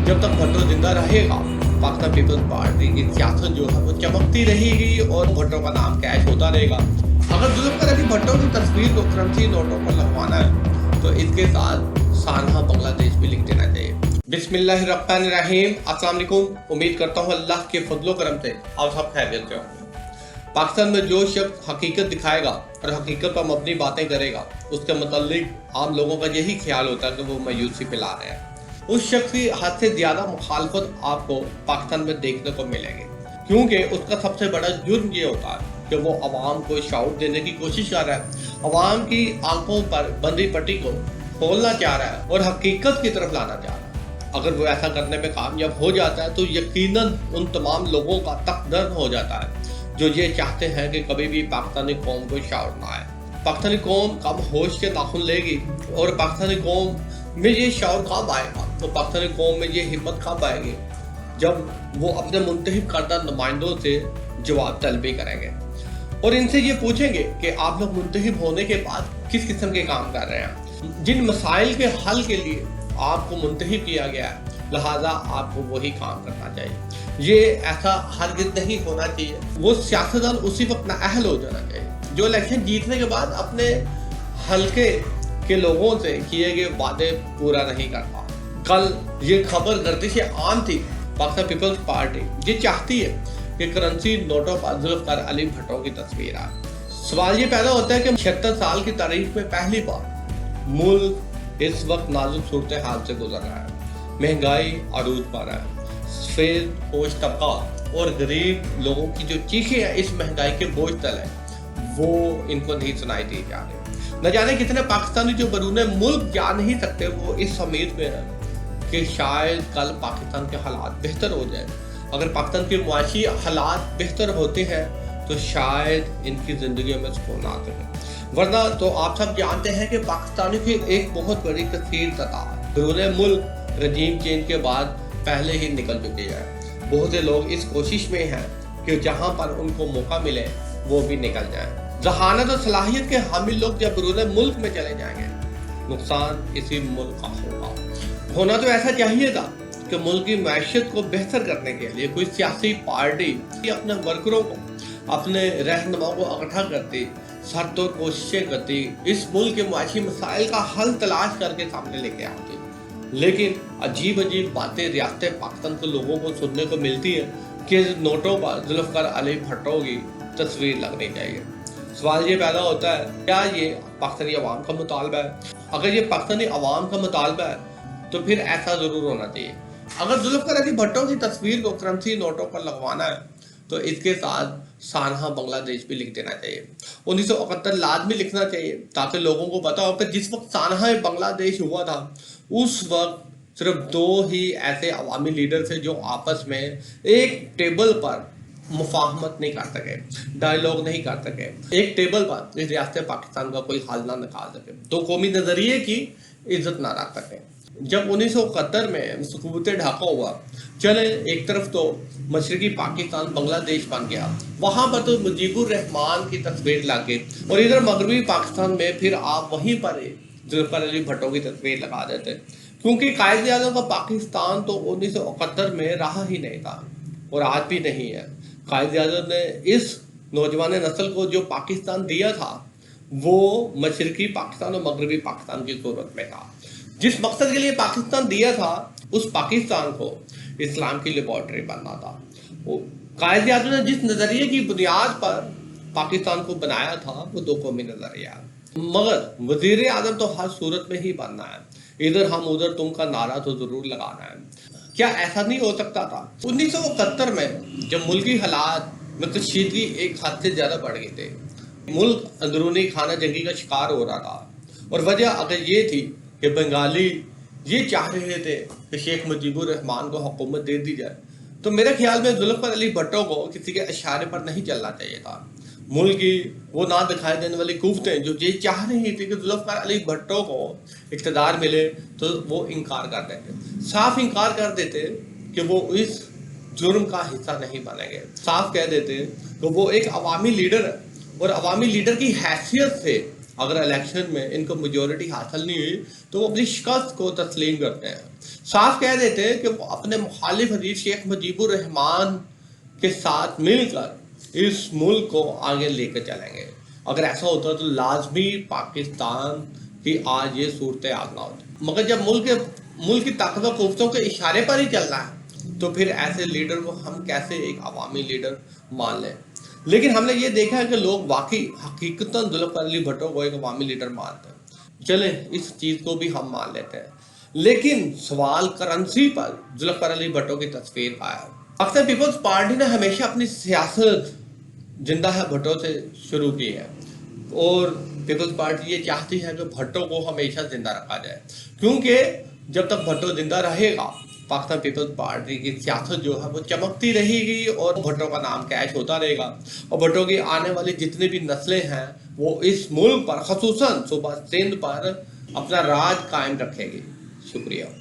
जब तक भुट्टो जिंदा रहेगा पाकिस्तान पीपल्स पार्टी की सियासत जो है वो चमकती रहेगी और भुट्टो का नाम कैश होता रहेगा। अगर जुल्फ़िकार अली भुट्टो की तस्वीर को करंसी नोटों पर लगवाना है तो इसके साथ सानहा बांग्लादेश भी लिख देना चाहिए। बिस्मिल्लाहिर्रहमानिर्रहीम, अस्सलाम वालेकुम। उम्मीद करता हूँ अल्लाह के फजलो करम से आप सब खैरियत से होंगे। पाकिस्तान में जो शख्स हकीकत दिखाएगा और हकीकत पर मबनी बातें करेगा उसके मतलब आम लोगों का यही ख्याल होता है कि वो मायूसी फैला रहे हैं। उस शख्स की हद से ज्यादा मुखालफत आपको पाकिस्तान में देखने को मिलेगी, क्योंकि उसका सबसे बड़ा जुर्म ये होता है कि वो अवाम को शऊर देने की कोशिश कर रहा है, अवाम की आंखों पर बंदी पट्टी को खोलना चाह रहा है और हकीकत की तरफ लाना चाह रहा है। अगर वो ऐसा करने में कामयाब हो जाता है तो यकीनन उन तमाम लोगों का तक दर्द हो जाता है जो ये चाहते हैं कि कभी भी पाकिस्तानी कौम को शऊर ना आए। पाकिस्तानी कौम कब होश के नाखून लेगी और पाकिस्तानी कौम में ये शऊर कब आएगा, तो पाकिस्तानी कौम में ये हिम्मत कब आएगी जब वो अपने मुंतखब करदा नुमाइंदों से जवाब तलबी करेंगे और इनसे ये पूछेंगे कि आप लोग मुंतखब होने के बाद किस किस्म के काम कर रहे हैं, जिन मसाइल के हल के लिए आपको मुंतखब किया गया है, लिहाजा आपको वही काम करना चाहिए। ये ऐसा हरगिज़ नहीं होना चाहिए। वो सियासतदान उसी वक्त नाअहल हो जाना चाहिए जो इलेक्शन जीतने के बाद अपने हल्के के लोगों से किए गए वादे पूरा नहीं कर पा। कल ये खबर गर्दिश आम थी, पाकिस्तान पीपल्स पार्टी ये चाहती है कि करेंसी नोटों पर जुल्फ़िकार अली भुट्टो की तस्वीर आए। सवाल ये पैदा होता है कि 76 साल की तारीख में पहली बार मुल्क इस वक्त नाजुक सूरत हाल से गुजर रहा है। महंगाई अरूज पर है, सफेद पोश तबका और गरीब लोगों की जो चीखें हैं इस महंगाई के बोझ तले वो इनको नहीं सुनाई दी जा रही। न जाने कितने पाकिस्तानी जो बरूने मुल्क जा नहीं सकते वो इस उम्मीद में है कि शायद कल पाकिस्तान के हालात बेहतर हो जाए। अगर पाकिस्तान के मुआशी हालात बेहतर होते हैं तो शायद इनकी जिंदगी में सुकून आ सके, वरना तो आप सब जानते हैं कि पाकिस्तानी की एक बहुत बड़ी कसीर तादाद बरूने मुल्क रजीम चेंज के बाद पहले ही निकल चुके हैं। बहुत से लोग इस कोशिश में हैं कि जहां पर उनको मौका मिले वो भी निकल जाएं। जहानत और सलाहियत के हामिल लोग जब बरूने मुल्क में चले जाएंगे नुकसान इसी मुल्क का होगा। होना तो ऐसा चाहिए था कि मुल्क की मैशियत को बेहतर करने के लिए कोई सियासी पार्टी अपने वर्करों को, अपने रहनुमाओं को इकट्ठा करती, सरतोड़ कोशिशें करती, इस मुल्क के मुआशी मसाइल का हल तलाश करके सामने लेके आती। लेकिन अजीब अजीब बातें रियासत पाकिस्तान के लोगों को सुनने को मिलती है कि नोटों पर जुल्फ़िकार अली भुट्टो की तस्वीर लगनी चाहिए। सवाल ये पैदा होता है, क्या ये पाकिस्तानी अवाम का मुतालबा है? अगर ये पाकिस्तानी अवाम का मुतालबा है तो फिर ऐसा ज़रूर होना चाहिए। अगर जुल्फ़िकार अली भुट्टो की तस्वीर को करेंसी नोटों पर लगवाना है तो इसके साथ सानहा बांग्लादेश भी लिख देना चाहिए। 1971 लाजमी लिखना चाहिए ताकि लोगों को पता हो कि जिस वक्त सानहा बांग्लादेश हुआ था उस वक्त सिर्फ दो ही ऐसे अवामी लीडर थे जो आपस में एक टेबल पर मुफाहमत नहीं कर सके, डायलॉग नहीं कर सके, एक टेबल पर इस रियासत पाकिस्तान का कोई हल ना निकाल सके, दो कौमी नजरिए की इज्जत ना रख सके। जब 1971 में सुकूत ढाका हुआ, चले एक तरफ तो मशरकी पाकिस्तान बांग्लादेश बन गया, वहां पर तो मुजीबुर रहमान की तस्वीर लग गई और इधर मगरबी पाकिस्तान में फिर आप वहीं पर जुल्फ़िकार अली भुट्टो की तस्वीर लगा देते, क्योंकि कायद आज़म का पाकिस्तान तो 1971 में रहा ही नहीं था और आज भी नहीं है। कायद आज़म ने इस नौजवान नस्ल को जो पाकिस्तान दिया था वो मशरकी पाकिस्तान और मगरबी पाकिस्तान की सूरत में था। जिस मकसद के लिए पाकिस्तान दिया था उस पाकिस्तान को इस्लाम की लेबॉर्ट्री बनना था। कायद आज़म ने जिस नज़रिए की बुनियाद पर पाकिस्तान को बनाया था वो दो कौमी नज़रिया, मगर वजीर आज़म तो हर सूरत में ही बनना है, इधर हम उधर तुम का नारा तो जरूर लगाना है। क्या ऐसा नहीं हो सकता था? 1971 में जब मुल्की हालात में कशीदगी एक हद से ज़्यादा बढ़ गए थे, मुल्क अंदरूनी खाना जंगी का शिकार हो रहा था और वजह अगर ये थी कि बंगाली ये चाह रहे थे कि शेख मुजीबुर रहमान को हुकूमत दे दी जाए, तो मेरे ख्याल में जुल्फ़िकार अली भुट्टो को किसी के इशारे पर नहीं चलना चाहिए था। मुल्क की वो ना दिखाई देने वाली कुव्वतें जो ये चाह रही थी कि जुल्फ़िकार अली भुट्टो को इक़्तिदार मिले तो वो इनकार कर देते, साफ इनकार कर देते कि वो इस जुर्म का हिस्सा नहीं बनेंगे, साफ कह देते कि वो एक अवामी लीडर है और अवामी लीडर की हैसियत से اگر الیکشن میں ان کو میجورٹی حاصل نہیں ہوئی تو وہ اپنی شکست کو تسلیم کرتے ہیں، صاف کہہ دیتے ہیں کہ وہ اپنے مخالف حزب شیخ مجیب الرحمان کے ساتھ مل کر اس ملک کو آگے لے کر چلیں گے۔ اگر ایسا ہوتا تو لازمی پاکستان کی آج یہ صورتحال نہ ہوتی، مگر جب ملک کی طاقت و قوتوں کے اشارے پر ہی چل رہا ہے تو پھر ایسے لیڈر کو ہم کیسے ایک عوامی لیڈر مان لیں؟ لیکن ہم نے یہ دیکھا ہے کہ لوگ واقعی حقیقتاً ذوالفقار علی بھٹو کو ایک عوامی لیڈر مانتے ہیں۔ چلیں اس چیز کو بھی ہم مان لیتے ہیں، لیکن سوال کرنسی پر ذوالفقار علی بھٹو کی تصویر کا ہے۔ پاکستان پیپلز پارٹی نے ہمیشہ اپنی سیاست زندہ ہے بھٹو سے شروع کی ہے، اور پیپلز پارٹی یہ چاہتی ہے کہ بھٹو کو ہمیشہ زندہ رکھا جائے، کیونکہ جب تک بھٹو زندہ رہے گا پاکستان پیپلز پارٹی کی سیاست جو ہے وہ چمکتی رہے گی اور بھٹو کا نام کیش ہوتا رہے گا، اور بھٹو کی آنے والی جتنی بھی نسلیں ہیں وہ اس ملک پر خصوصاً صوبہ سندھ پر اپنا راج قائم رکھے گی۔ شکریہ۔